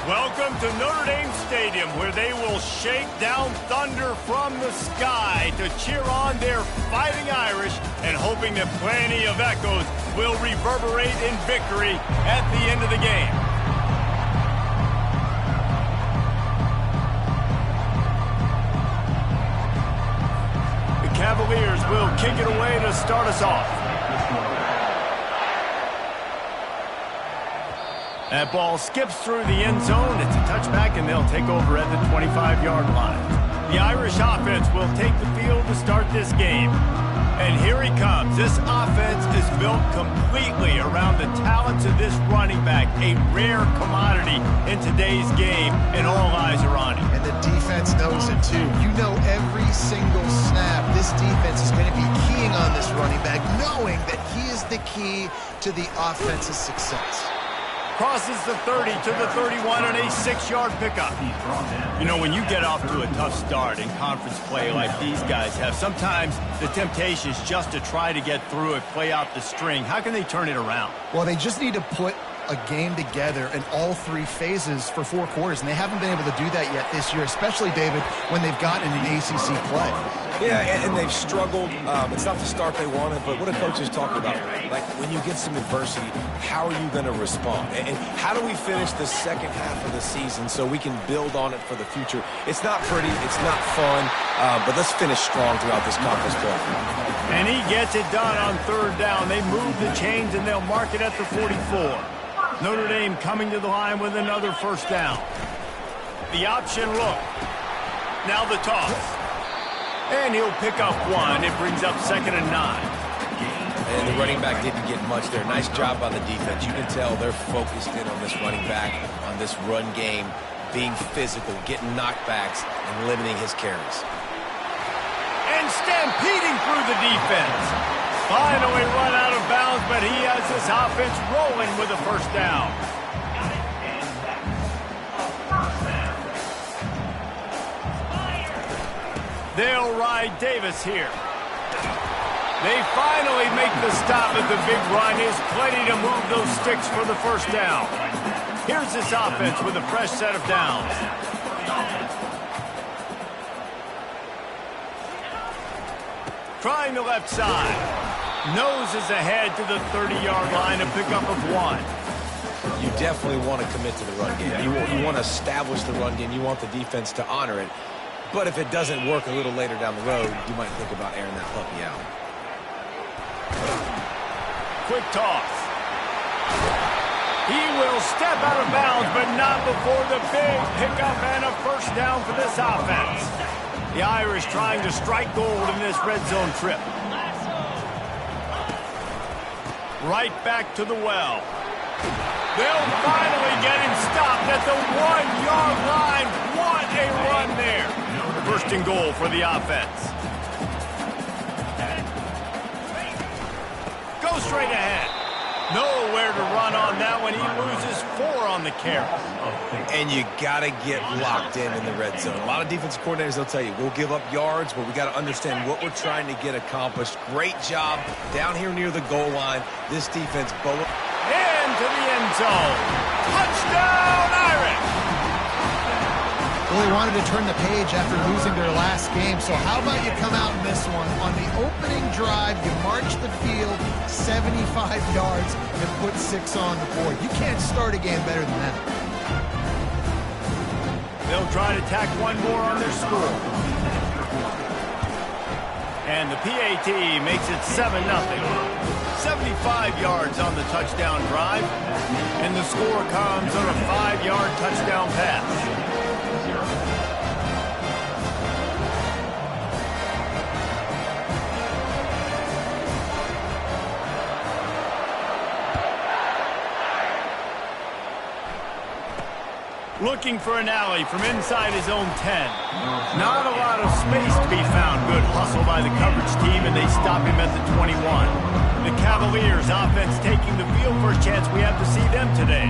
Welcome to Notre Dame Stadium, where they will shake down thunder from the sky to cheer on their Fighting Irish and hoping that plenty of echoes will reverberate in victory at the end of the game. The Cavaliers will kick it away to start us off. That ball skips through the end zone. It's a touchback, and they'll take over at the 25-yard line. The Irish offense will take the field to start this game. And here he comes. This offense is built completely around the talents of this running back, a rare commodity in today's game, and all eyes are on him. And the defense knows it, too. You know every single snap, this defense is going to be keying on this running back, knowing that he is the key to the offense's success. Crosses the 30 to the 31 on a 6-yard pickup. You know, when you get off to a tough start in conference play like these guys have, sometimes the temptation is just to try to get through it, play out the string. How can they turn it around? Well, they just need to put a game together in all three phases for 4 quarters, and they haven't been able to do that yet this year, especially, David, when they've gotten an ACC play. Yeah, and they've struggled. It's not the start they wanted, but what a coach is talking about. Like, when you get some adversity, how are you going to respond? And how do we finish the second half of the season so we can build on it for the future? It's not pretty, it's not fun, but let's finish strong throughout this conference play. And he gets it done on 3rd down. They move the chains, and they'll mark it at the 44. Notre Dame coming to the line with another 1st down. The option look. Now the toss. And he'll pick up 1. It brings up 2nd and 9. And the running back didn't get much there. Nice job on the defense. You can tell they're focused in on this running back, on this run game, being physical, getting knockbacks, and limiting his carries. And stampeding through the defense. Finally run out of bounds, but he has this offense rolling with a 1st down. They'll ride Davis here. They finally make the stop at the big run. Is plenty to move those sticks for the 1st down. Here's this offense with a fresh set of downs. Trying the left side. Noses ahead to the 30-yard line, a pickup of 1. You definitely want to commit to the run game. You want to establish the run game. You want the defense to honor it. But if it doesn't work a little later down the road, you might think about airing that puppy out. Quick toss. He will step out of bounds, but not before the big pickup and a 1st down for this offense. The Irish trying to strike gold in this red zone trip. Right back to the well. They'll finally get him stopped at the 1-yard line. What a run there. 1st and goal for the offense. Go straight ahead. Nowhere to run on that one. He loses 4 on the carry. And you got to get locked in the red zone. A lot of defensive coordinators, they'll tell you, we'll give up yards, but we got to understand what we're trying to get accomplished. Great job down here near the goal line. This defense, into the end zone. Touchdown, Irish! Well, they wanted to turn the page after losing their last game, so how about you come out in this one? On the opening drive, you march the field 75 yards and put 6 on the board. You can't start a game better than that. They'll try to tack 1 more on their score. And the PAT makes it 7-0. 75 yards on the touchdown drive, and the score comes on a 5-yard touchdown pass. Looking for an alley from inside his own 10. Not a lot of space to be found. Good hustle by the coverage team, and they stop him at the 21. The Cavaliers offense taking the field. First chance we have to see them today.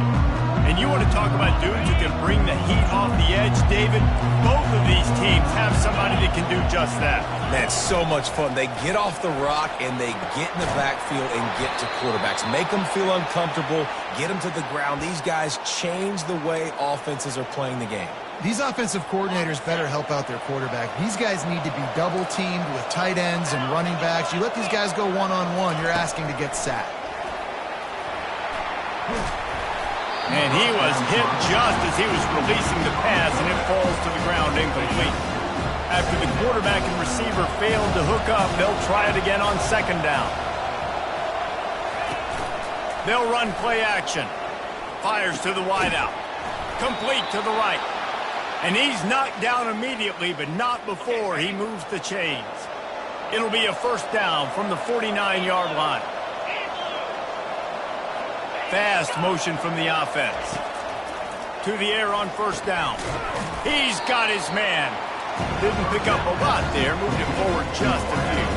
And you want to talk about dudes who can bring the heat off the edge, David? Both of these teams have somebody that can do just that. Man, so much fun. They get off the rock and they get in the backfield and get to quarterbacks. Make them feel uncomfortable, get them to the ground. These guys change the way offenses are playing the game. These offensive coordinators better help out their quarterback. These guys need to be double-teamed with tight ends and running backs. You let these guys go one-on-one, you're asking to get sacked. And he was hit just as he was releasing the pass, and it falls to the ground incomplete. After the quarterback and receiver failed to hook up, they'll try it again on second down. They'll run play action. Fires to the wideout. Complete to the right. And he's knocked down immediately, but not before he moves the chains. It'll be a first down from the 49-yard line. Fast motion from the offense. To the air on first down. He's got his man. Didn't pick up a lot there. Moved it forward just a few.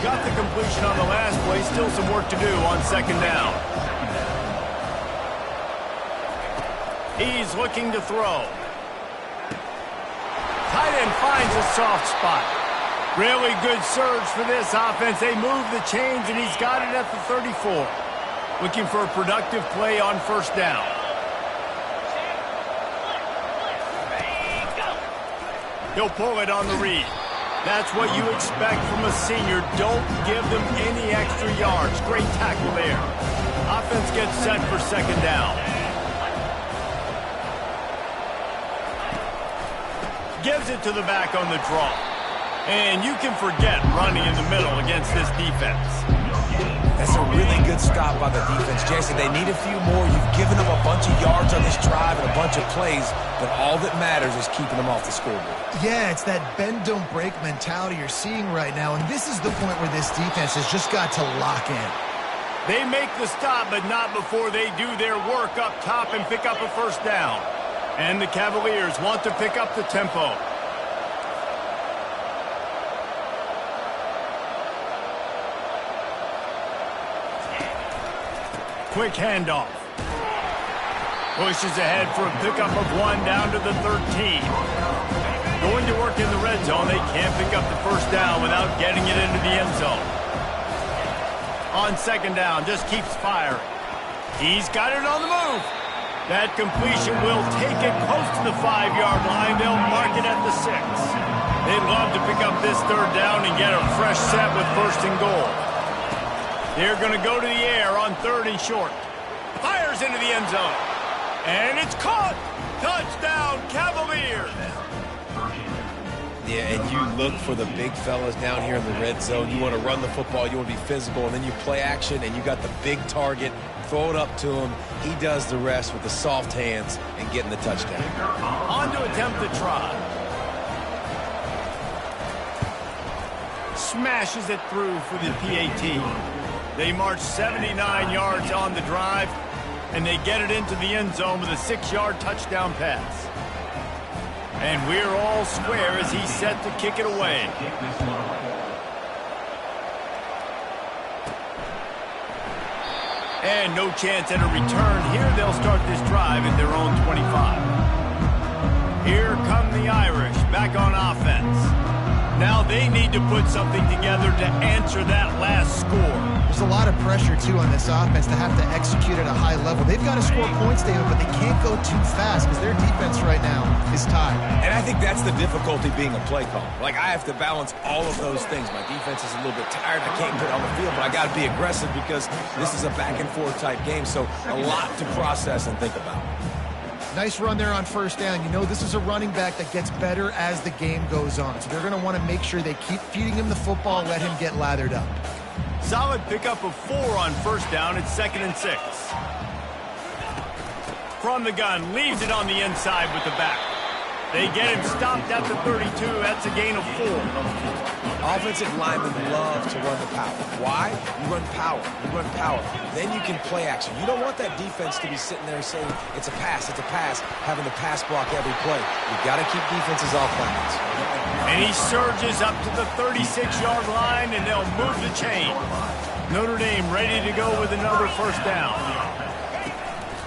Got the completion on the last play. Still some work to do on second down. He's looking to throw. Tight end finds a soft spot. Really good surge for this offense. They move the chains, and he's got it at the 34. Looking for a productive play on first down. He'll pull it on the read. That's what you expect from a senior. Don't give them any extra yards. Great tackle there. Offense gets set for second down. Gives it to the back on the draw. And you can forget running in the middle against this defense. That's a really good stop by the defense. Jason, they need a few more. You've given them a bunch of yards on this drive and a bunch of plays, but all that matters is keeping them off the scoreboard. Yeah, it's that bend, don't break mentality you're seeing right now, and this is the point where this defense has just got to lock in. They make the stop, but not before they do their work up top and pick up a first down. And the Cavaliers want to pick up the tempo. Quick handoff. Pushes ahead for a pickup of one down to the 13. Going to work in the red zone. They can't pick up the first down without getting it into the end zone. On second down, just keeps firing. He's got it on the move. That completion will take it close to the 5-yard line. They'll mark it at the 6. They'd love to pick up this third down and get a fresh set with first and goal. They're going to go to the air on third and short. Fires into the end zone. And it's caught. Touchdown, Cavaliers. Yeah, and you look for the big fellas down here in the red zone. You want to run the football. You want to be physical. And then you play action, and you got the big target. Throw it up to him. He does the rest with the soft hands and getting the touchdown. On to attempt the try. Smashes it through for the PAT. They march 79 yards on the drive, and they get it into the end zone with a 6-yard touchdown pass. And we're all square as he's set to kick it away. And no chance at a return here. They'll start this drive at their own 25. Here come the Irish back on offense. Now they need to put something together to answer that last score. There's a lot of pressure, too, on this offense to have to execute at a high level. They've got to score points, David, but they can't go too fast because their defense right now is tired. And I think that's the difficulty being a play caller. Like, I have to balance all of those things. My defense is a little bit tired. I can't put it on the field, but I got to be aggressive because this is a back-and-forth type game, so a lot to process and think about. Nice run there on first down. You know this is a running back that gets better as the game goes on. So they're going to want to make sure they keep feeding him the football, let him get lathered up. Solid pickup of 4 on first down. It's 2nd and 6. From the gun, leaves it on the inside with the back. They get him stopped at the 32. That's a gain of 4. Offensive linemen love to run the power. Why? You run power. You run power. Then you can play action. You don't want that defense to be sitting there saying, it's a pass, having the pass block every play. You've got to keep defenses off balance. And he surges up to the 36-yard line, and they'll move the chain. Notre Dame ready to go with another first down.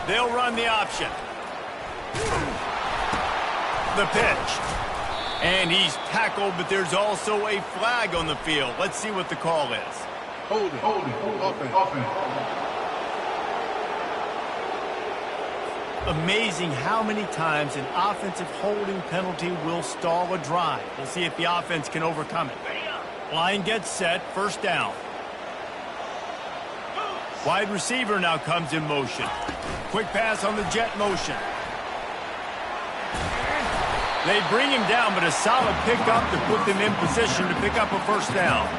They'll run the option. The pitch. And he's tackled, but there's also a flag on the field. Let's see what the call is. Hold it. Offense. Amazing how many times an offensive holding penalty will stall a drive. We'll see if the offense can overcome it. Line gets set, first down. Wide receiver now comes in motion. Quick pass on the jet motion. They bring him down, but a solid pickup to put them in position to pick up a first down.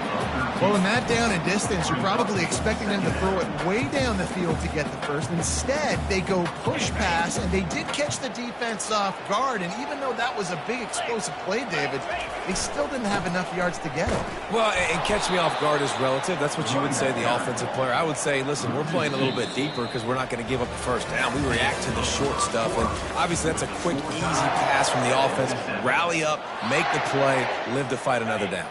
Well, in that down and distance, you're probably expecting them to throw it way down the field to get the first. Instead, they go push pass, and they did catch the defense off guard. And even though that was a big explosive play, David, they still didn't have enough yards to get it. Well, and catch me off guard is relative. That's what you would say, the offensive player. I would say, listen, we're playing a little bit deeper because we're not going to give up the first down. We react to the short stuff, and obviously that's a quick, easy pass from the offense. Rally up, make the play, live to fight another down.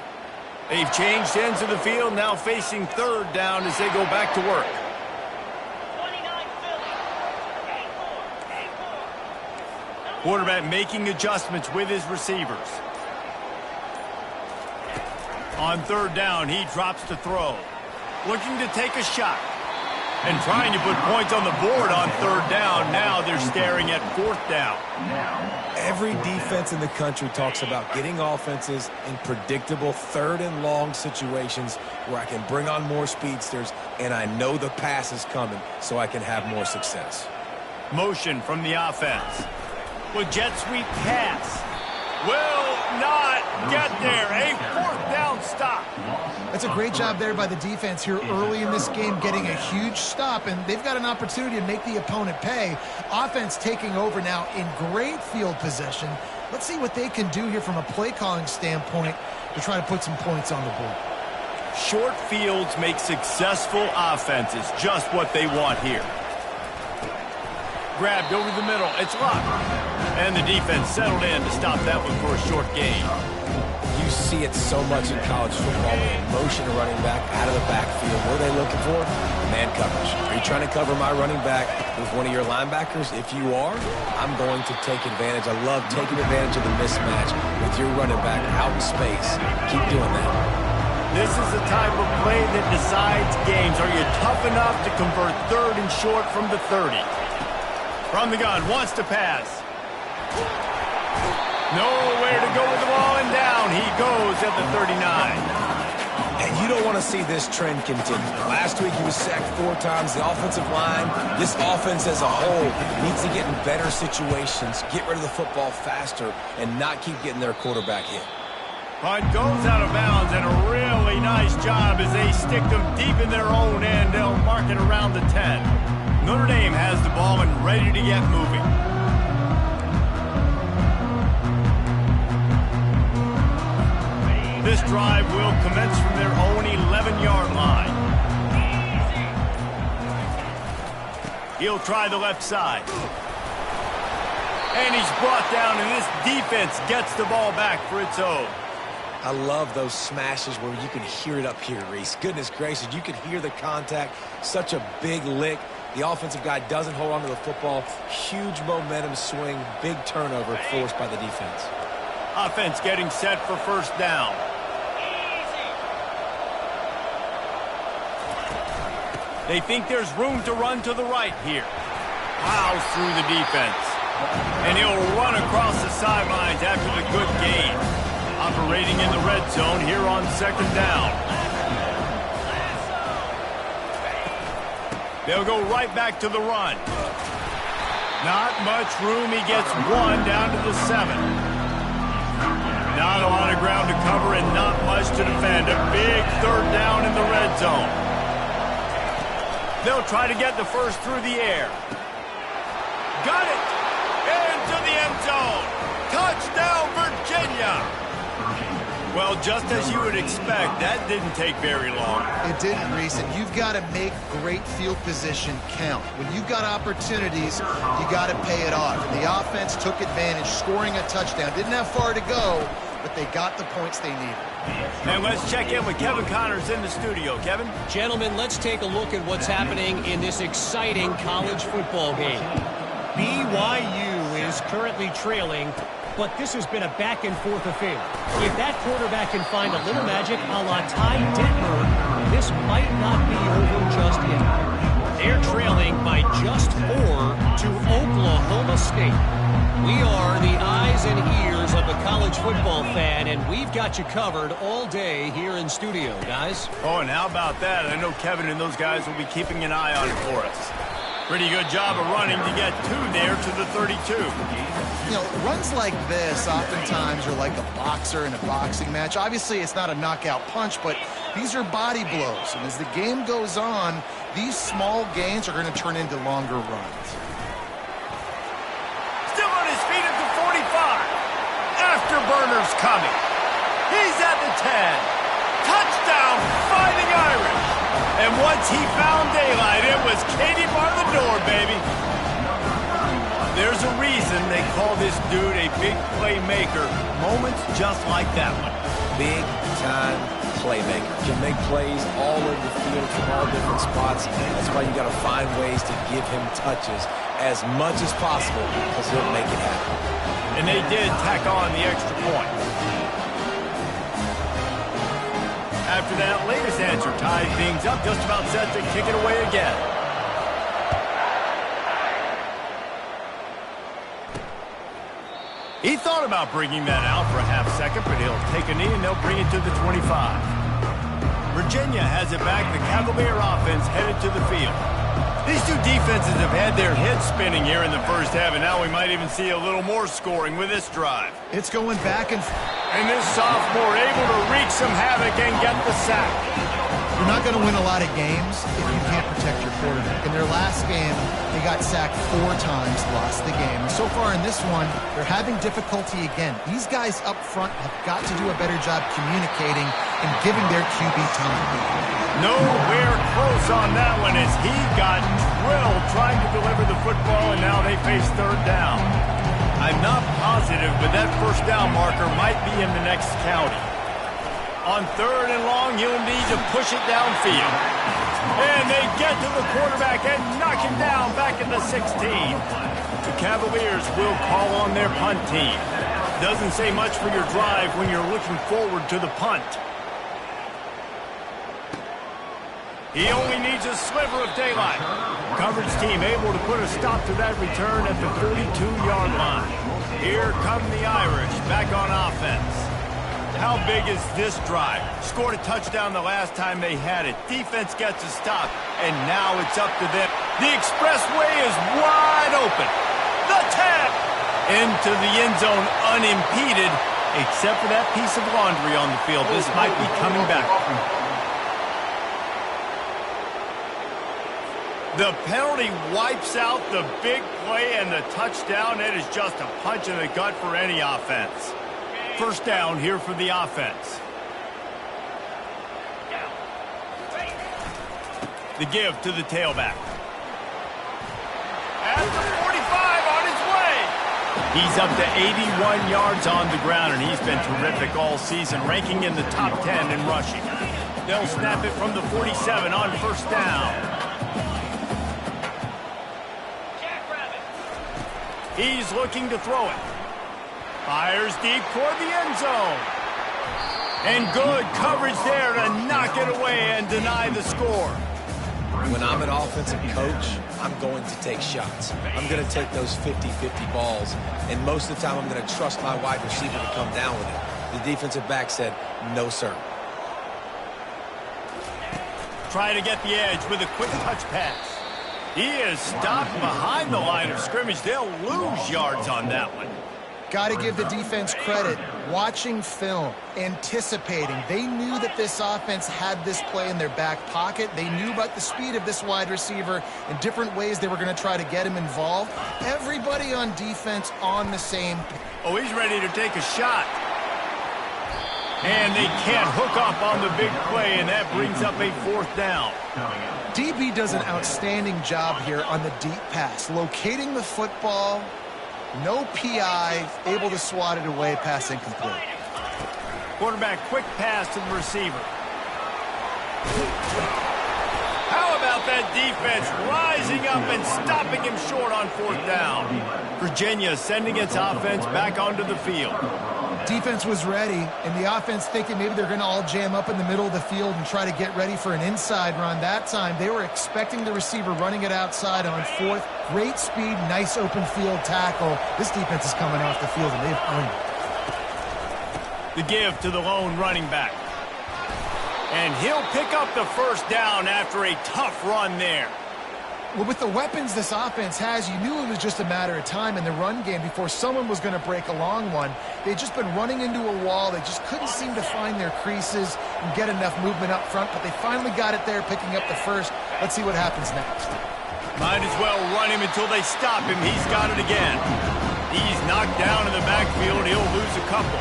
They've changed ends of the field, now facing third down as they go back to work. Quarterback making adjustments with his receivers. On third down, he drops to throw. Looking to take a shot. And trying to put points on the board on third down. Now they're staring at fourth down. Every defense in the country talks about getting offenses in predictable third and long situations where I can bring on more speedsters and I know the pass is coming so I can have more success. Motion from the offense. With jet sweep pass. Will not get there. A fourth down stop. That's a great job there by the defense here early in this game, getting a huge stop, and they've got an opportunity to make the opponent pay. Offense taking over now in great field possession. Let's see what they can do here from a play calling standpoint to try to put some points on the board. Short fields make successful offenses, just what they want here. Grabbed over the middle. It's locked. And the defense settled in to stop that one for a short gain. You see it so much in college football. Motion a running back out of the backfield. What are they looking for? Man coverage. Are you trying to cover my running back with one of your linebackers? If you are, I'm going to take advantage. I love taking advantage of the mismatch with your running back out in space. Keep doing that. This is the type of play that decides games. Are you tough enough to convert third and short from the 30? From the gun, wants to pass. Nowhere to go with the ball, and down he goes at the 39. And you don't want to see this trend continue. Last week he was sacked 4 times. The offensive line, this offense as a whole, needs to get in better situations, get rid of the football faster, and not keep getting their quarterback hit. Punt goes out of bounds, and a really nice job as they stick them deep in their own end. They'll mark it around the 10. Notre Dame has the ball and ready to get moving. This drive will commence from their own 11-yard line. He'll try the left side. And he's brought down, and this defense gets the ball back for its own. I love those smashes where you can hear it up here, Reese. Goodness gracious, you can hear the contact. Such a big lick. The offensive guy doesn't hold on to the football. Huge momentum swing, big turnover forced by the defense. Offense getting set for first down. They think there's room to run to the right here. Plows through the defense. And he'll run across the sidelines after the good gain. Operating in the red zone here on second down. They'll go right back to the run. Not much room. He gets one down to the 7. Not a lot of ground to cover and not much to defend. A big third down in the red zone. They'll try to get the first through the air. Got it! Into the end zone. Touchdown, Virginia! Well, just as you would expect, that didn't take very long. It didn't, Reese, and you've got to make great field position count. When you've got opportunities, you got to pay it off. And the offense took advantage, scoring a touchdown. Didn't have far to go, but they got the points they needed. And let's check in with Kevin Connors in the studio. Kevin? Gentlemen, let's take a look at what's happening in this exciting college football game. BYU is currently trailing, but this has been a back-and-forth affair. If that quarterback can find a little magic a la Ty Detmer, this might not be over just yet. They're trailing by just 4 to Oklahoma State. We are the eyes and ears of the college football fan, and we've got you covered all day here in studio, guys. Oh, and how about that? I know Kevin and those guys will be keeping an eye on it for us. Pretty good job of running to get 2 there to the 32. You know, runs like this oftentimes are like a boxer in a boxing match. Obviously, it's not a knockout punch, but these are body blows. And as the game goes on, these small gains are going to turn into longer runs. Still on his feet at the 45. Afterburner's coming. He's at the 10. Touchdown, Fighting Irish. And once he found daylight, it was Katie bar the door, baby. There's a reason they call this dude a big playmaker. Moments just like that one. Big-time playmaker. Can make plays all over the field from all different spots. That's why you got to find ways to give him touches as much as possible because he'll make it happen. And they did tack on the extra point. After that latest answer tied things up, just about set to kick it away again. He thought about bringing that out for a half second, but he'll take a knee and they'll bring it to the 25. Virginia has it back. The Cavalier offense headed to the field. These two defenses have had their heads spinning here in the first half, and now we might even see a little more scoring with this drive. It's going back and forth. And this sophomore able to wreak some havoc and get the sack. You're not going to win a lot of games if you can't protect your quarterback. In their last game, they got sacked 4 times, lost the game. And so far in this one, they're having difficulty again. These guys up front have got to do a better job communicating and giving their QB time. Nowhere close on that one as he got drilled trying to deliver the football, and now they face 3rd down. I'm not positive, but that 1st down marker might be in the next county. On 3rd and long, he'll need to push it downfield. And they get to the quarterback and knock him down back at the 16. The Cavaliers will call on their punt team. Doesn't say much for your drive when you're looking forward to the punt. He only needs a sliver of daylight. Coverage team able to put a stop to that return at the 32-yard line. Here come the Irish back on offense. How big is this drive? Scored a touchdown the last time they had it. Defense gets a stop, and now it's up to them. The expressway is wide open. The tap! Into the end zone unimpeded, except for that piece of laundry on the field. This might be coming back. The penalty wipes out the big play and the touchdown. It is just a punch in the gut for any offense. 1st down here for the offense. The give to the tailback. At the 45 on his way. He's up to 81 yards on the ground, and he's been terrific all season, ranking in the top 10 in rushing. They'll snap it from the 47 on 1st down. He's looking to throw it. Fires deep toward the end zone. And good coverage there to knock it away and deny the score. When I'm an offensive coach, I'm going to take shots. I'm going to take those 50-50 balls, and most of the time I'm going to trust my wide receiver to come down with it. The defensive back said, no, sir. Try to get the edge with a quick touch pass. He is stopped behind the line of scrimmage. They'll lose yards on that one. Got to give the defense credit. Watching film, anticipating. They knew that this offense had this play in their back pocket. They knew about the speed of this wide receiver and different ways they were going to try to get him involved. Everybody on defense on the same page. Oh, he's ready to take a shot. And they can't hook up on the big play, and that brings up a 4th down. DB does an outstanding job here on the deep pass. Locating the football, no PI, able to swat it away, pass incomplete. Quarterback quick pass to the receiver. How about that defense rising up and stopping him short on 4th down? Virginia sending its offense back onto the field. Defense was ready, and the offense thinking maybe they're going to all jam up in the middle of the field and try to get ready for an inside run. That time, they were expecting the receiver running it outside on 4th. Great speed, nice open field tackle. This defense is coming off the field, and they've earned it. The give to the lone running back. And he'll pick up the 1st down after a tough run there. Well, with the weapons this offense has, you knew it was just a matter of time in the run game before someone was going to break a long one. They'd just been running into a wall. They just couldn't seem to find their creases and get enough movement up front, but they finally got it there, picking up the 1st. Let's see what happens next. Might as well run him until they stop him. He's got it again. He's knocked down in the backfield. He'll lose a couple.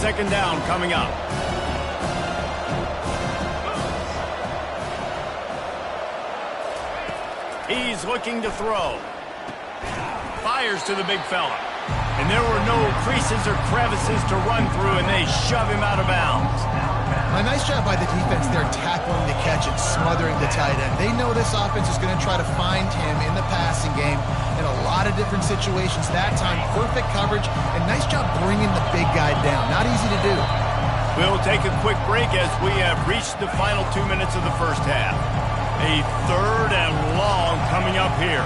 Second down coming up. He's looking to throw. Fires to the big fella. And there were no creases or crevices to run through, and they shove him out of bounds. A nice job by the defense there tackling the catch and smothering the tight end. They know this offense is going to try to find him in the passing game in a lot of different situations. That time, perfect coverage, and nice job bringing the big guy down. Not easy to do. We'll take a quick break as we have reached the final 2 minutes of the first half. A 3rd and long coming up here.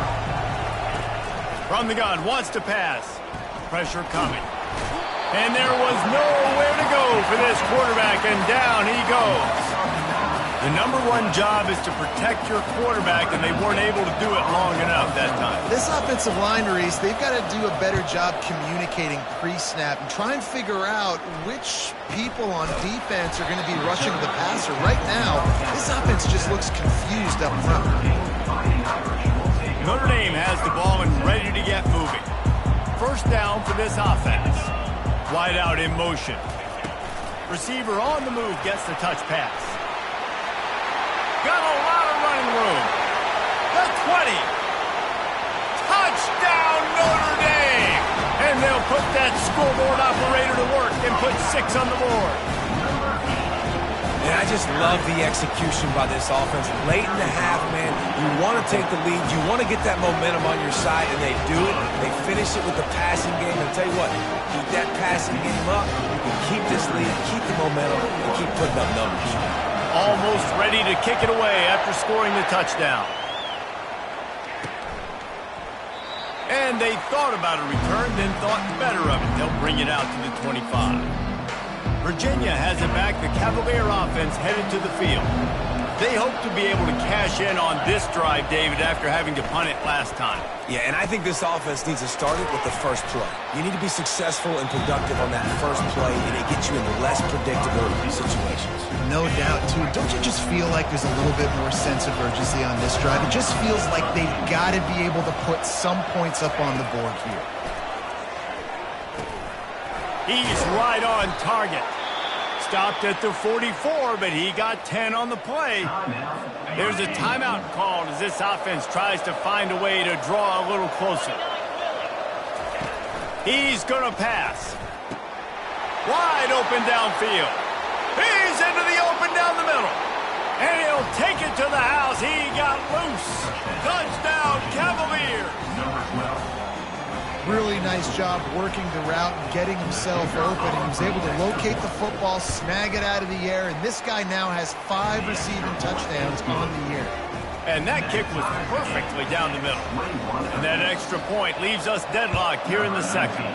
From the gun, wants to pass. Pressure coming. And there was nowhere to go for this quarterback, and down he goes. The #1 job is to protect your quarterback, and they weren't able to do it long enough that time. This offensive line, Reese, they've got to do a better job communicating pre-snap and try and figure out which people on defense are going to be rushing the passer. Right now, this offense just looks confused up front. Notre Dame has the ball and ready to get moving. 1st down for this offense. Wide out in motion. Receiver on the move gets the touch pass. Got a lot of running room. The 20. Touchdown Notre Dame! And they'll put that scoreboard operator to work and put 6 on the board. And I just love the execution by this offense. Late in the half, man, you want to take the lead. You want to get that momentum on your side, and they do it. They finish it with the passing game. And I'll tell you what, keep that passing game up. You can keep this lead, keep the momentum, and keep putting up numbers. Almost ready to kick it away after scoring the touchdown. And they thought about a return, then thought better of it. They'll bring it out to the 25. Virginia has it back. The Cavalier offense headed to the field. They hope to be able to cash in on this drive, David, after having to punt it last time. Yeah, and I think this offense needs to start it with the first play. You need to be successful and productive on that first play, and it gets you in less predictable situations. No doubt, too. Don't you just feel like there's a little bit more sense of urgency on this drive? It just feels like they've got to be able to put some points up on the board here. He's right on target. Stopped at the 44, but he got 10 on the play. There's a timeout called as this offense tries to find a way to draw a little closer. He's going to pass. Wide open downfield. He's into the open down the middle. And he'll take it to the house. He got loose. Touchdown, Cavaliers. Really nice job working the route and getting himself open. And he was able to locate the football, snag it out of the air, and this guy now has 5 receiving touchdowns on the year. And that kick was perfectly down the middle. And that extra point leaves us deadlocked here in the second.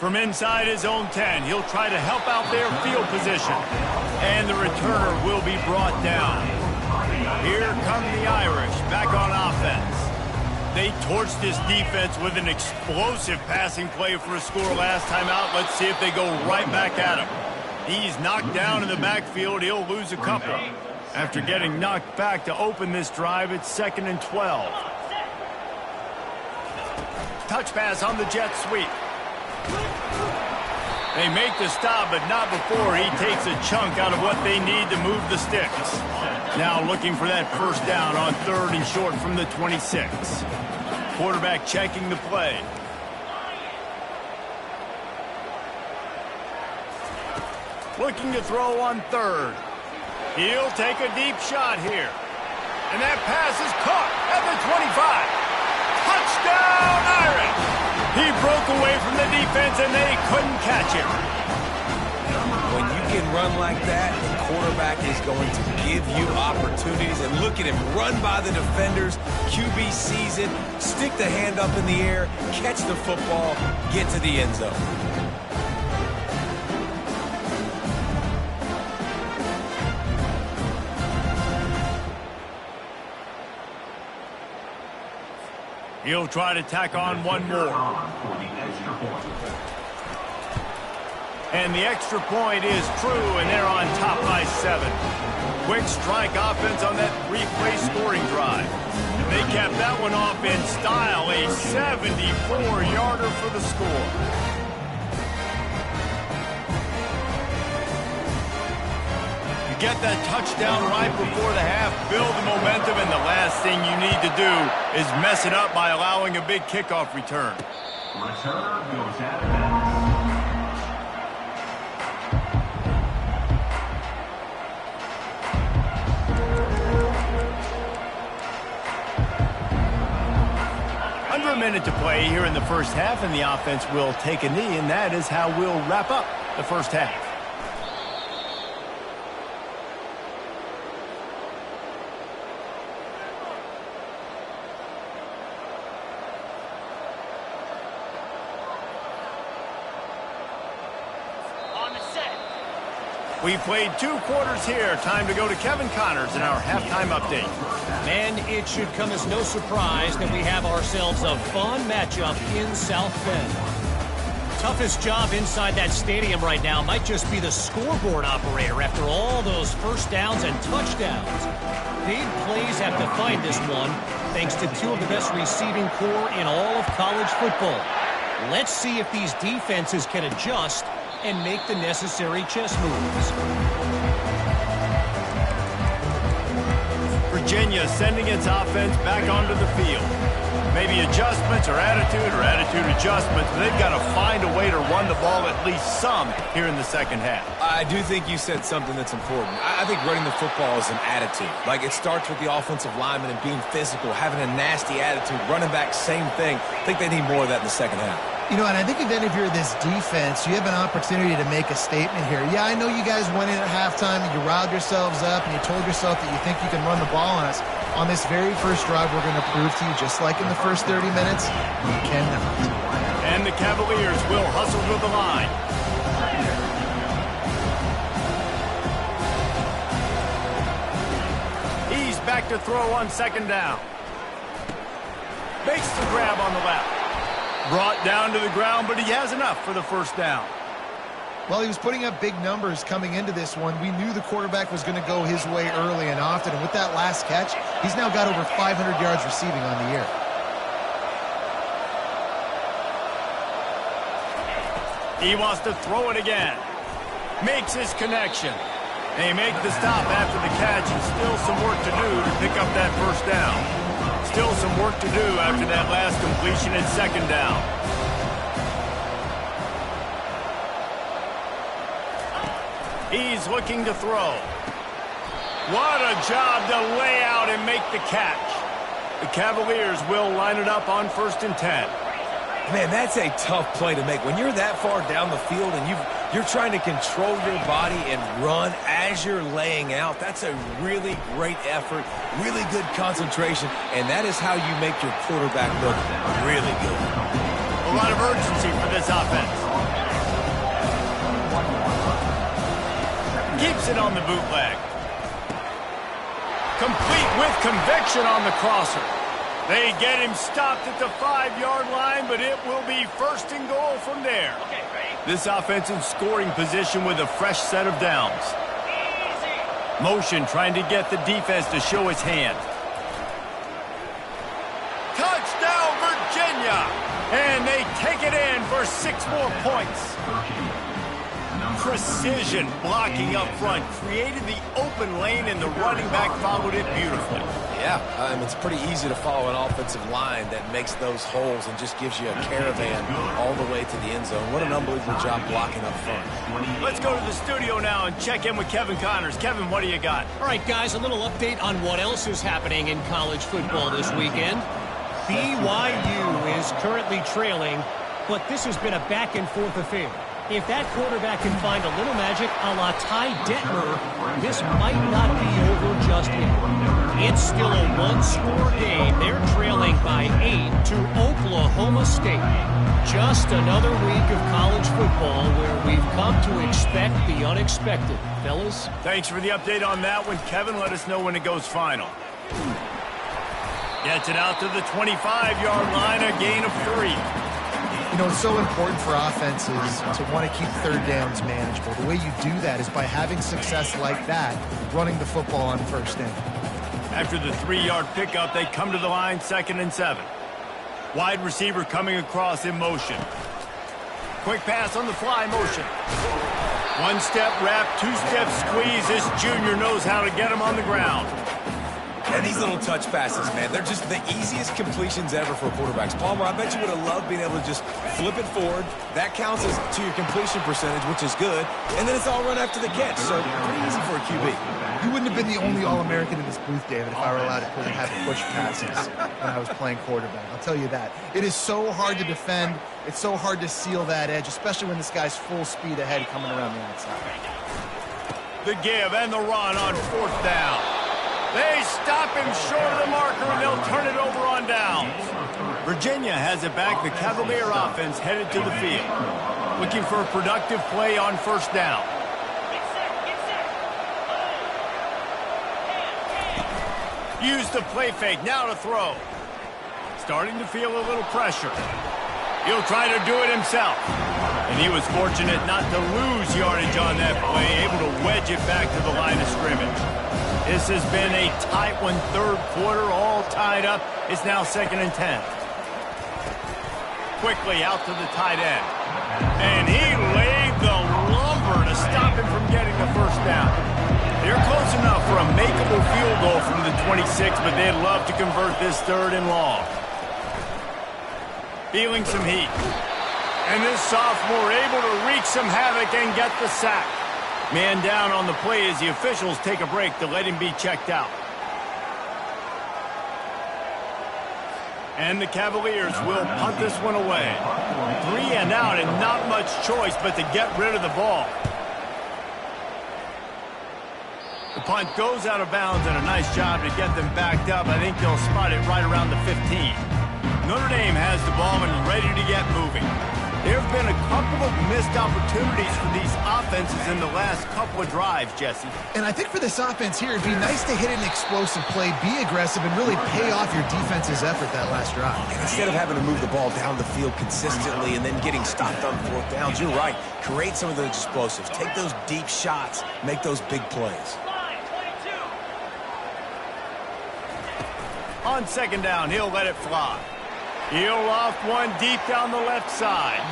From inside his own 10, he'll try to help out their field position. And the returner will be brought down. Here come the Irish back on offense. They torched this defense with an explosive passing play for a score last time out. Let's see if they go right back at him. He's knocked down in the backfield. He'll lose a couple. After getting knocked back to open this drive, it's 2nd and 12. Touch pass on the jet sweep. They make the stop, but not before he takes a chunk out of what they need to move the sticks. Now looking for that first down on 3rd and short from the 26. Quarterback checking the play. Looking to throw on 3rd. He'll take a deep shot here. And that pass is caught at the 25. Touchdown, Irish! He broke away from the defense, and they couldn't catch him. When you can run like that, the quarterback is going to give you opportunities. And look at him run by the defenders. QB sees it, stick the hand up in the air, catch the football, get to the end zone. He'll try to tack on one more. And the extra point is true, and they're on top by 7. Quick strike offense on that 3-play scoring drive. And they capped that one off in style, a 74-yarder for the score. Get that touchdown right before the half, build the momentum, and the last thing you need to do is mess it up by allowing a big kickoff return. Returner goes out of bounds. Under a minute to play here in the first half, and the offense will take a knee, and that is how we'll wrap up the first half. We played 2 quarters here. Time to go to Kevin Connors in our halftime update. And it should come as no surprise that we have ourselves a fun matchup in South Bend. Toughest job inside that stadium right now might just be the scoreboard operator after all those first downs and touchdowns. Big plays have defined this one, thanks to 2 of the best receiving corps in all of college football. Let's see if these defenses can adjust and make the necessary chess moves. Virginia sending its offense back onto the field. Maybe adjustments or attitude adjustments. But they've got to find a way to run the ball at least some here in the second half. I do think you said something that's important. I think running the football is an attitude. Like, it starts with the offensive lineman and being physical, having a nasty attitude. Running back, same thing. I think they need more of that in the second half. You know, and I think then if you're this defense, you have an opportunity to make a statement here. Yeah, I know you guys went in at halftime and you riled yourselves up and you told yourself that you think you can run the ball on us. On this very first drive, we're going to prove to you, just like in the first 30 minutes, you cannot. And the Cavaliers will hustle to the line. He's back to throw on 2nd down. Makes the grab on the left. Brought down to the ground, but he has enough for the first down. Well, he was putting up big numbers coming into this one. We knew the quarterback was going to go his way early and often, and with that last catch, he's now got over 500 yards receiving on the year. He wants to throw it again. Makes his connection. They make the stop after the catch, and still some work to do to pick up that first down. Still some work to do after that last completion at 2nd down. He's looking to throw. What a job to lay out and make the catch. The Cavaliers will line it up on 1st and 10. Man, that's a tough play to make. When you're that far down the field and you're trying to control your body and run as you're laying out, that's a really great effort, really good concentration, and that is how you make your quarterback look really good. A lot of urgency for this offense. Keeps it on the bootleg. Complete with conviction on the crosser. They get him stopped at the 5-yard line, but it will be 1st and goal from there. This offense in scoring position with a fresh set of downs. Motion trying to get the defense to show its hand. Touchdown, Virginia! And they take it in for 6 more points. precision blocking up front, created the open lane, and the running back followed it beautifully. Yeah, it's pretty easy to follow an offensive line that makes those holes and just gives you a caravan all the way to the end zone. What an unbelievable job blocking up front. Let's go to the studio now and check in with Kevin Connors. Kevin, what do you got? All right, guys, a little update on what else is happening in college football this weekend. BYU is currently trailing, but this has been a back-and-forth affair. If that quarterback can find a little magic a la Ty Detmer, this might not be over just yet. It's still a one-score game. They're trailing by 8 to Oklahoma State. Just another week of college football where we've come to expect the unexpected. Fellas? Thanks for the update on that one, Kevin. Let us know when it goes final. Gets it out to the 25-yard line, a gain of 3. You know, it's so important for offenses to want to keep third downs manageable. The way you do that is by having success like that, running the football on first down. After the 3-yard pickup, they come to the line, 2nd and 7. Wide receiver coming across in motion. Quick pass on the fly motion. One-step wrap, two-step squeeze. This junior knows how to get him on the ground. And these little touch passes, man, they're just the easiest completions ever for quarterbacks. Palmer, I bet you would have loved being able to just flip it forward. That counts as to your completion percentage, which is good. And then it's all run after the catch, so pretty easy for a QB. You wouldn't have been the only All-American in this booth, David, if I were allowed to have push passes when I was playing quarterback. I'll tell you that. It is so hard to defend. It's so hard to seal that edge, especially when this guy's full speed ahead coming around the outside. The give and the run on 4th down. They stop him short of the marker, and they'll turn it over on downs. Virginia has it back. The Cavalier offense headed to the field, looking for a productive play on 1st down. Use the play fake. Now to throw. Starting to feel a little pressure. He'll try to do it himself. And he was fortunate not to lose yardage on that play, able to wedge it back to the line of scrimmage. This has been a tight one, 3rd quarter, all tied up. It's now 2nd and 10. Quickly out to the tight end. And he laid the lumber to stop him from getting the 1st down. They're close enough for a makeable field goal from the 26, but they'd love to convert this 3rd and long. Feeling some heat. And this sophomore able to wreak some havoc and get the sack. Man down on the play as the officials take a break to let him be checked out. And the Cavaliers will punt this one away. 3 and out and not much choice but to get rid of the ball. The punt goes out of bounds and a nice job to get them backed up. I think they'll spot it right around the 15. Notre Dame has the ball and ready to get moving. There have been a couple of missed opportunities for these offenses in the last couple of drives, Jesse. And I think for this offense here, it'd be nice to hit an explosive play, be aggressive, and really pay off your defense's effort that last drive. And instead of having to move the ball down the field consistently and then getting stopped on 4th downs, you're right. Create some of those explosives. Take those deep shots. Make those big plays. On 2nd down, he'll let it fly. He'll loft one deep down the left side.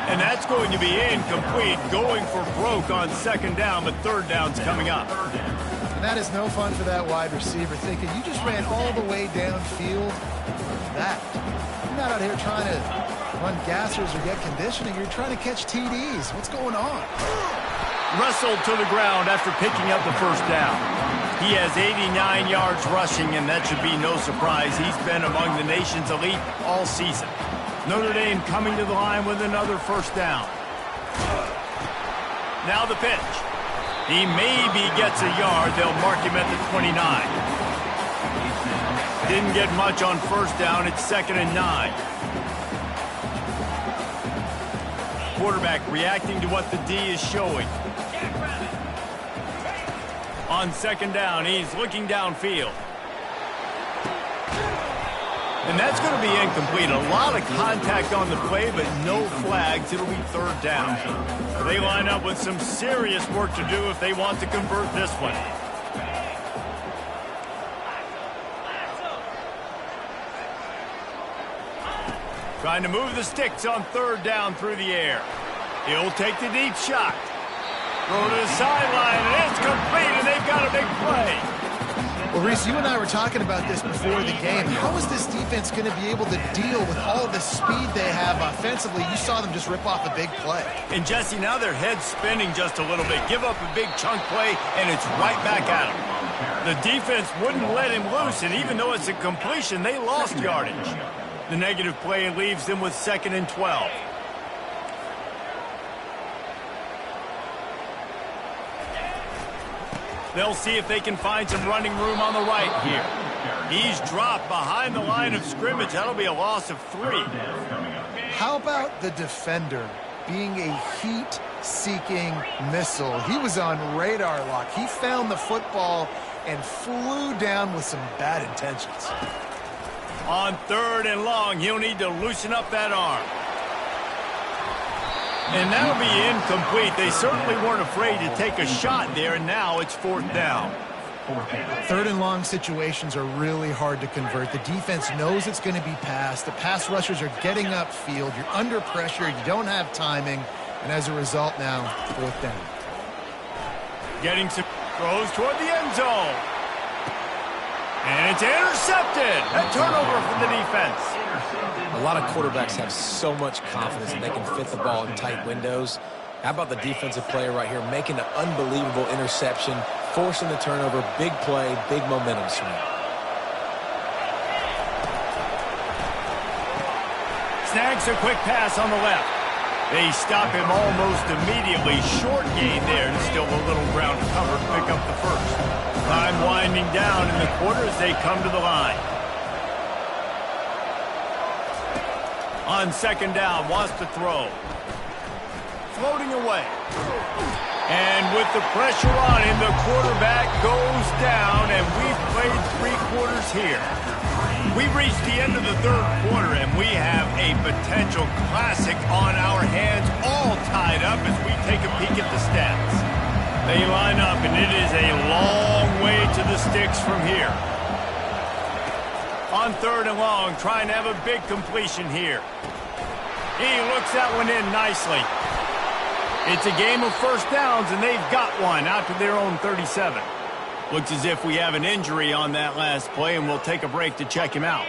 And that's going to be incomplete. Going for broke on 2nd down, but 3rd down's coming up. And that is no fun for that wide receiver, thinking you just ran all the way downfield. That. You're not out here trying to run gassers or get conditioning. You're trying to catch TDs. What's going on? Wrestled to the ground after picking up the 1st down. He has 89 yards rushing, and that should be no surprise. He's been among the nation's elite all season. Notre Dame coming to the line with another 1st down. Now the pitch. He maybe gets a yard. They'll mark him at the 29. Didn't get much on 1st down. It's 2nd and 9. Quarterback reacting to what the D is showing. On 2nd down, he's looking downfield. And that's going to be incomplete. A lot of contact on the play, but no flags. It'll be 3rd down. They line up with some serious work to do if they want to convert this one. Trying to move the sticks on 3rd down through the air. He'll take the deep shot. Throw to the sideline, and it's complete, and they've got a big play. Well, Reese, you and I were talking about this before the game. How is this defense going to be able to deal with all the speed they have offensively? You saw them just rip off a big play. And, Jesse, now their head's spinning just a little bit. Give up a big chunk play, and it's right back at them. The defense wouldn't let him loose, and even though it's a completion, they lost yardage. The negative play leaves them with 2nd and 12. They'll see if they can find some running room on the right here. He's dropped behind the line of scrimmage. That'll be a loss of 3. How about the defender being a heat-seeking missile? He was on radar lock. He found the football and flew down with some bad intentions. On 3rd and long, he'll need to loosen up that arm. And that'll be incomplete. They certainly weren't afraid to take a shot there, and now it's 4th down. 3rd and long situations are really hard to convert. The defense knows it's going to be passed. The pass rushers are getting upfield. You're under pressure. You don't have timing. And as a result now, 4th down. Getting some throws toward the end zone. And it's intercepted. A turnover for the defense. A lot of quarterbacks have so much confidence that they can fit the ball in tight windows. How about the defensive player right here making an unbelievable interception, forcing the turnover, big play, big momentum swing. Snags a quick pass on the left. They stop him almost immediately. Short gain there, and still a little ground to cover to pick up the first. Time winding down in the quarter as they come to the line. On 2nd down, wants to throw. Floating away. And with the pressure on him, the quarterback goes down, and we've played 3 quarters here. We've reached the end of the 3rd quarter, and we have a potential classic on our hands, all tied up as we take a peek at the stats. They line up, and it is a long way to the sticks from here. On 3rd and long, trying to have a big completion here. He looks that one in nicely. It's a game of 1st downs, and they've got one out to their own 37. Looks as if we have an injury on that last play, and we'll take a break to check him out.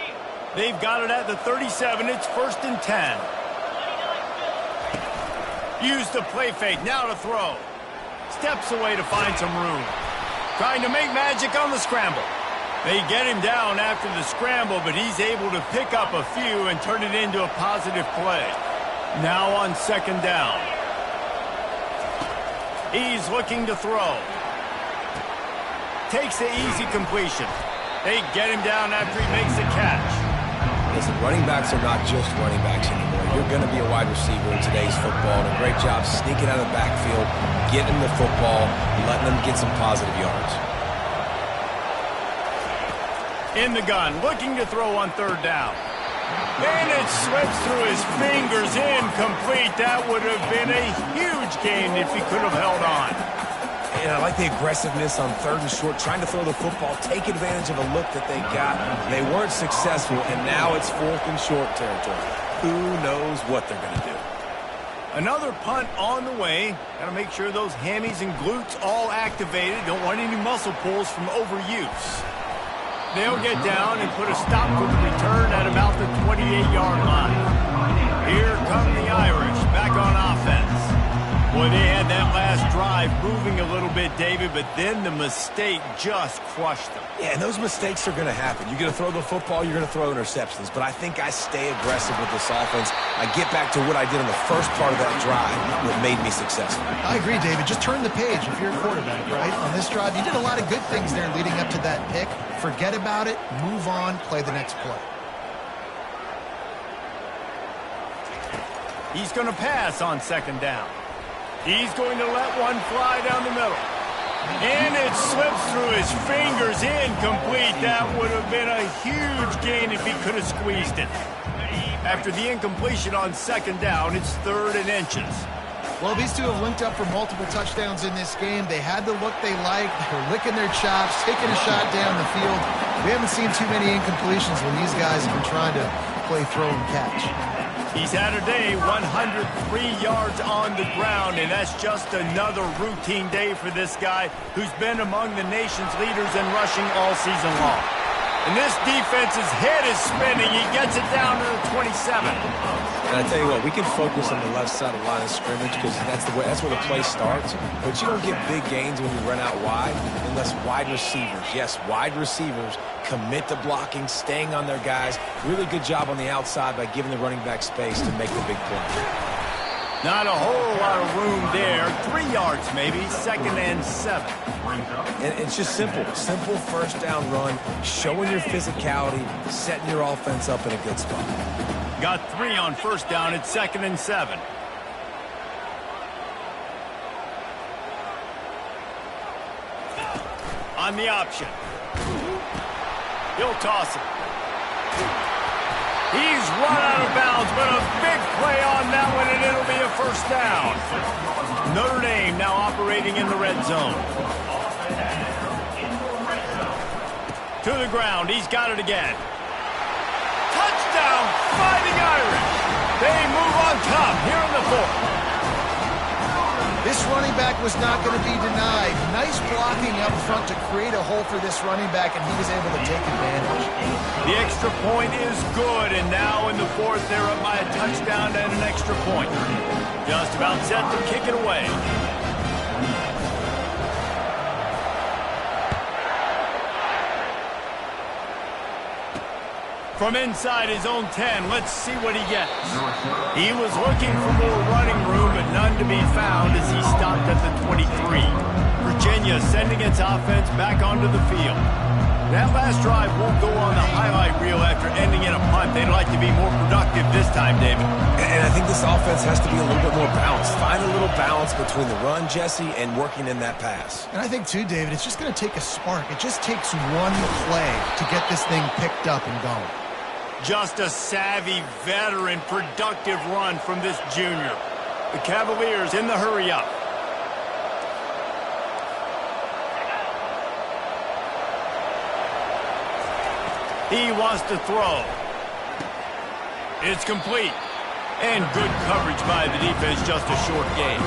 They've got it at the 37. It's 1st and 10. Use the play fake. Now to throw. Steps away to find some room. Trying to make magic on the scramble. They get him down after the scramble, but he's able to pick up a few and turn it into a positive play. Now on 2nd down. He's looking to throw. Takes the easy completion. They get him down after he makes the catch. Listen, running backs are not just running backs anymore. You're going to be a wide receiver in today's football, and a great job sneaking out of the backfield, getting the football, letting them get some positive yards. In the gun, looking to throw on 3rd down. And it slips through his fingers, incomplete. That would have been a huge gain if he could have held on. And I like the aggressiveness on 3rd and short, trying to throw the football, take advantage of a look that they got. They weren't successful, and now it's 4th and short territory. Who knows what they're going to do? Another punt on the way. Got to make sure those hammies and glutes all activated. Don't want any muscle pulls from overuse. They'll get down and put a stop to the return at about the 28-yard line. Here come the Irish back on offense. Boy, they had that last drive moving a little bit, David, but then the mistake just crushed them. Yeah, and those mistakes are going to happen. You're going to throw the football, you're going to throw interceptions. But I think I stay aggressive with this offense. I get back to what I did in the first part of that drive that made me successful. I agree, David. Just turn the page if you're a quarterback, right? On this drive, you did a lot of good things there leading up to that pick. Forget about it, move on, play the next play. He's going to pass on 2nd down. He's going to let one fly down the middle. And it slips through his fingers, incomplete. That would have been a huge gain if he could have squeezed it. After the incompletion on 2nd down, it's 3rd and inches. Well, these two have linked up for multiple touchdowns in this game. They had the look they liked. They're licking their chops, taking a shot down the field. We haven't seen too many incompletions when these guys have been trying to play throw and catch. He's had a day, 103 yards on the ground, and that's just another routine day for this guy who's been among the nation's leaders in rushing all season long. And this defense's head is spinning. He gets it down to the 27. And I tell you what, we can focus on the left side of the line of scrimmage because that's where the play starts. But you don't get big gains when you run out wide unless wide receivers, yes, wide receivers, commit to blocking, staying on their guys. Really good job on the outside by giving the running back space to make the big play. Not a whole lot of room there. 3 yards maybe, 2nd and 7. And it's just simple. Simple first down run, showing your physicality, setting your offense up in a good spot. Got 3 on first down. It's 2nd and 7. On the option. He'll toss it. He's run out of bounds, but a big play on that one, and it'll be a first down. Notre Dame now operating in the red zone. To the ground. He's got it again. Touchdown, Fighting Irish. They move on top here in the 4th. This running back was not going to be denied. Nice blocking up front to create a hole for this running back, and he was able to take advantage. The extra point is good, and now in the 4th, they're up by a touchdown and an extra point. Just about set to kick it away. From inside his own 10, let's see what he gets. He was looking for more running room, but none to be found as he stopped at the 23. Virginia sending its offense back onto the field. That last drive won't go on the highlight reel after ending in a punt. They'd like to be more productive this time, David. And I think this offense has to be a little bit more balanced. Find a little balance between the run, Jesse, and working in that pass. And I think, too, David, it's just going to take a spark. It just takes one play to get this thing picked up and going. Just a savvy, veteran, productive run from this junior. The Cavaliers in the hurry-up. He wants to throw. It's complete. And good coverage by the defense, just a short gain.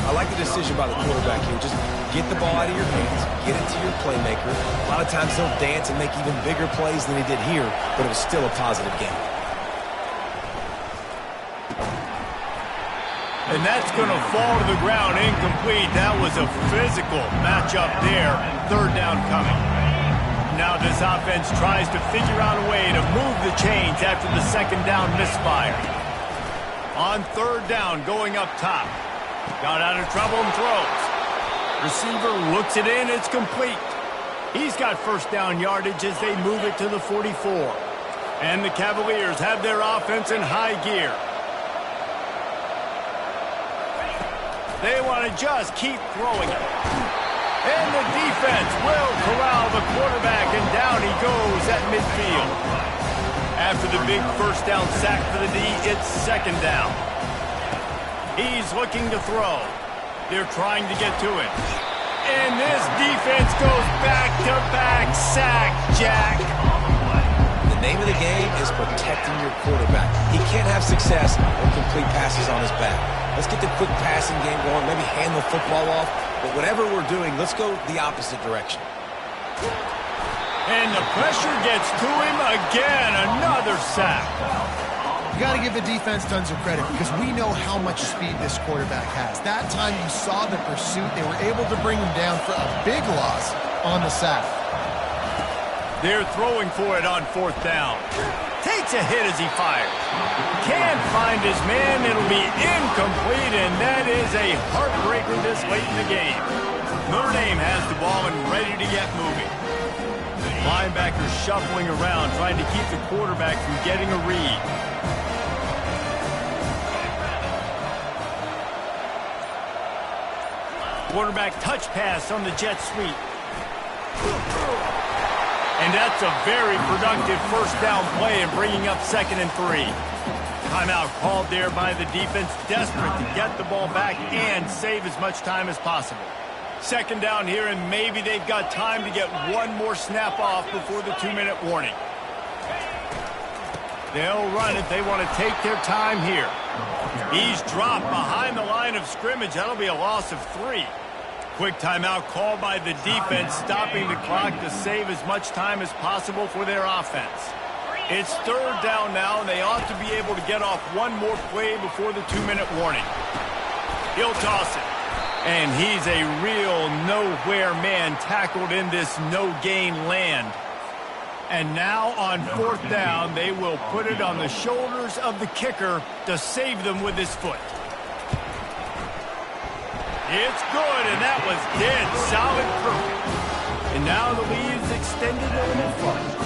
I like the decision by the quarterback here. Just get the ball out of your hands, get it to your playmaker. A lot of times he'll dance and make even bigger plays than he did here, but it was still a positive game. And that's going to fall to the ground incomplete. That was a physical matchup there. 3rd down coming. Now this offense tries to figure out a way to move the chains after the 2nd down misfire. On 3rd down, going up top. Got out of trouble and throws. Receiver looks it in. It's complete. He's got first down yardage as they move it to the 44. And the Cavaliers have their offense in high gear. They want to just keep throwing it. And the defense will corral the quarterback, and down he goes at midfield. After the big first down sack for the D, it's 2nd down. He's looking to throw. They're trying to get to it. And this defense goes back-to-back sack, Jack. The name of the game is protecting your quarterback. He can't have success or complete passes on his back. Let's get the quick passing game going, maybe hand the football off. But whatever we're doing, let's go the opposite direction. And the pressure gets to him again. Another sack. You got to give the defense tons of credit because we know how much speed this quarterback has. That time you saw the pursuit. They were able to bring him down for a big loss on the sack. They're throwing for it on 4th down. Takes a hit as he fires. Can't find his man. It'll be incomplete, and that is a heartbreaker this late in the game. Notre Dame has the ball and ready to get moving. Linebackers shuffling around, trying to keep the quarterback from getting a read. Quarterback touch pass on the jet sweep. And that's a very productive first down play and bringing up 2nd and 3. Timeout called there by the defense, desperate to get the ball back and save as much time as possible. 2nd down here, and maybe they've got time to get one more snap off before the 2-minute warning. They'll run it. They want to take their time here. He's dropped behind the line of scrimmage. That'll be a loss of 3. Quick timeout called by the defense, stopping the clock to save as much time as possible for their offense. It's 3rd down now, and they ought to be able to get off one more play before the 2-minute warning. He'll toss it. And he's a real nowhere man tackled in this no-gain land. And now on 4th down, they will put it on the shoulders of the kicker to save them with his foot. It's good, and that was dead solid proof. And now the lead's extended a little further.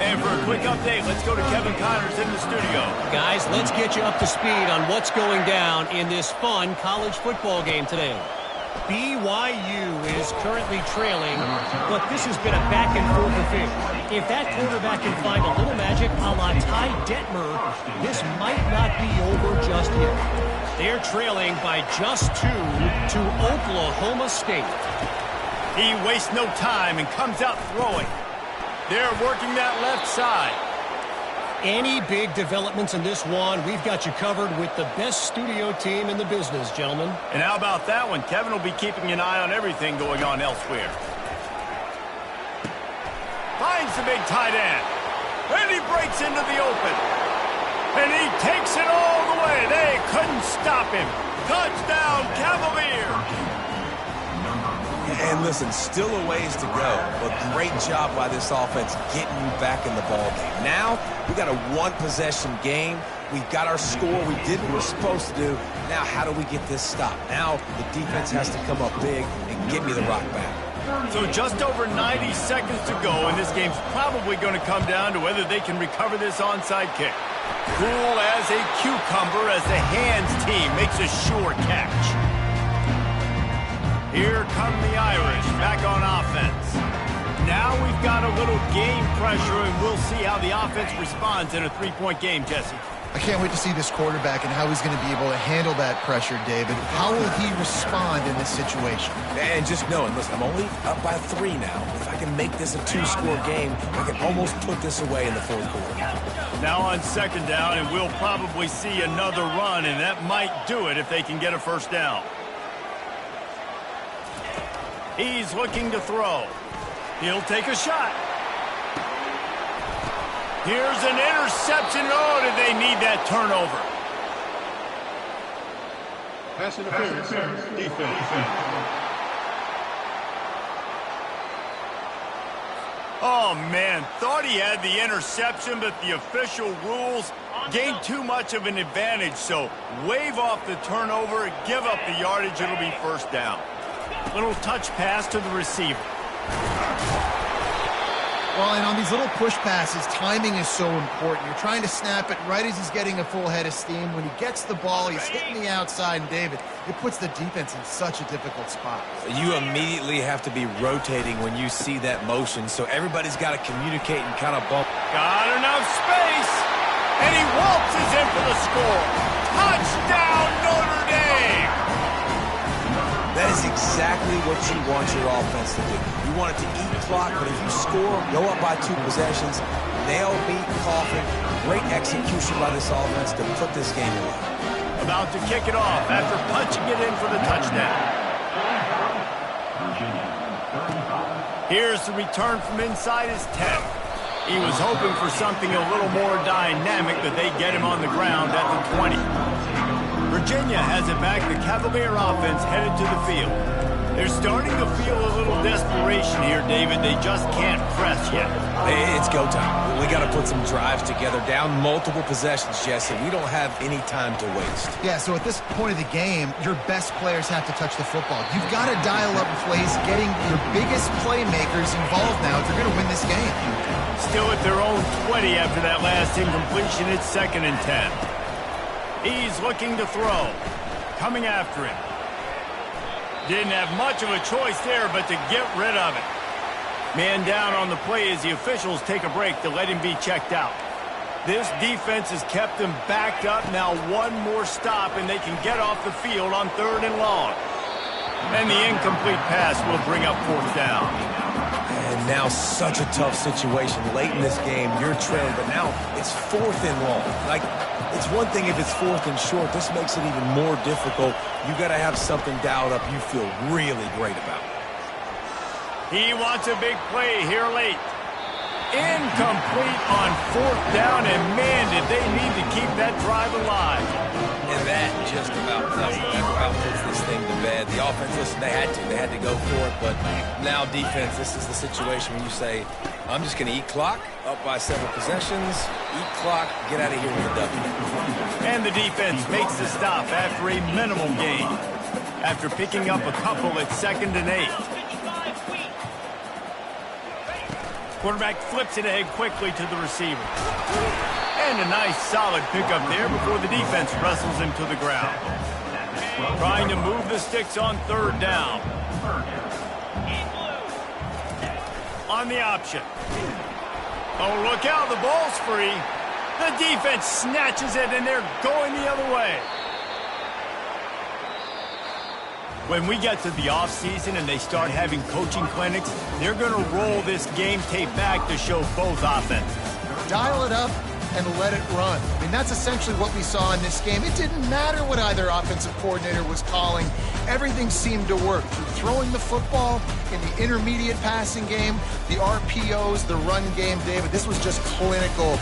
And for a quick update, let's go to Kevin Connors in the studio. Guys, let's get you up to speed on what's going down in this fun college football game today. BYU is currently trailing, but this has been a back-and-forth affair. If that quarterback can find a little magic a la Ty Detmer, this might not be over just yet. They're trailing by just 2 to Oklahoma State. He wastes no time and comes out throwing. They're working that left side. Any big developments in this one, we've got you covered with the best studio team in the business, gentlemen. And how about that one? Kevin will be keeping an eye on everything going on elsewhere. Finds the big tight end. And he breaks into the open. And he takes it all the way. They couldn't stop him. Touchdown, Cavaliers. And listen, still a ways to go, but great job by this offense getting you back in the ball game. Now, we got a one-possession game. We got our score. We did what we're supposed to do. Now, how do we get this stopped? Now, the defense has to come up big and get me the rock back. So just over 90 seconds to go, and this game's probably going to come down to whether they can recover this onside kick. Cool as a cucumber as the hands team makes a sure catch. Here come the Irish back on offense. Now we've got a little game pressure, and we'll see how the offense responds in a 3-point game, Jesse. I can't wait to see this quarterback and how he's going to be able to handle that pressure, David. How will he respond in this situation? And just knowing, listen, I'm only up by 3 now. If I can make this a 2-score game, I can almost put this away in the 4th quarter. Now on 2nd down, and we'll probably see another run, and that might do it if they can get a 1st down. He's looking to throw. He'll take a shot. Here's an interception. Oh, did they need that turnover? Pass interference. Defense. Oh, man. Thought he had the interception, but the official rules gained too much of an advantage. So wave off the turnover, give up the yardage. It'll be 1st down. Little touch pass to the receiver. Well, and on these little push passes, timing is so important. You're trying to snap it right as he's getting a full head of steam. When he gets the ball, he's hitting the outside, and David, it puts the defense in such a difficult spot. You immediately have to be rotating when you see that motion, so everybody's got to communicate and kind of bump. Got enough space, and he waltzes in for the score. Touchdown, Notre Dame! That is exactly what you want your offense to do. You want it to eat clock, but if you score, go up by 2 possessions, nail beat Coffin. Great execution by this offense to put this game away. About to kick it off after punching it in for the touchdown. Here's the return from inside his 10. He was hoping for something a little more dynamic, but they get him on the ground at the 20. Virginia has it back. The Cavalier offense headed to the field. They're starting to feel a little desperation here, David. They just can't press yet. It's go time. We got to put some drives together. Down multiple possessions, Jesse. We don't have any time to waste. Yeah, so at this point of the game, your best players have to touch the football. You've got to dial up plays, getting your biggest playmakers involved now if you're going to win this game. Still at their own 20 after that last incompletion. It's 2nd and 10. He's looking to throw. Coming after him. Didn't have much of a choice there, but to get rid of it. Man down on the play as the officials take a break to let him be checked out. This defense has kept them backed up. Now one more stop, and they can get off the field on 3rd and long. And the incomplete pass will bring up 4th down. And now such a tough situation. Late in this game, you're trailing, but now it's 4th and long. Like, it's one thing if it's 4th and short. This makes it even more difficult. You got to have something dialed up you feel really great about. He wants a big play here late. Incomplete on 4th down, and man, did they need to keep that drive alive. And that just about does it. That about puts this thing to bed. The offense, listen, they had to go for it, but now defense, this is the situation when you say, I'm just going to eat clock, up by 7 possessions, eat clock, get out of here with a W. And the defense makes the stop after a minimal gain. After picking up a couple at 2nd and 8. Quarterback flips it ahead quickly to the receiver. And a nice solid pickup there before the defense wrestles him to the ground. Trying to move the sticks on 3rd down. On the option. Oh, look out, the ball's free. The defense snatches it, and they're going the other way. When we get to the offseason and they start having coaching clinics, they're going to roll this game tape back to show both offenses. Dial it up and let it run. I mean, that's essentially what we saw in this game. It didn't matter what either offensive coordinator was calling. Everything seemed to work. Through throwing the football, in the intermediate passing game, the RPOs, the run game, David, this was just clinical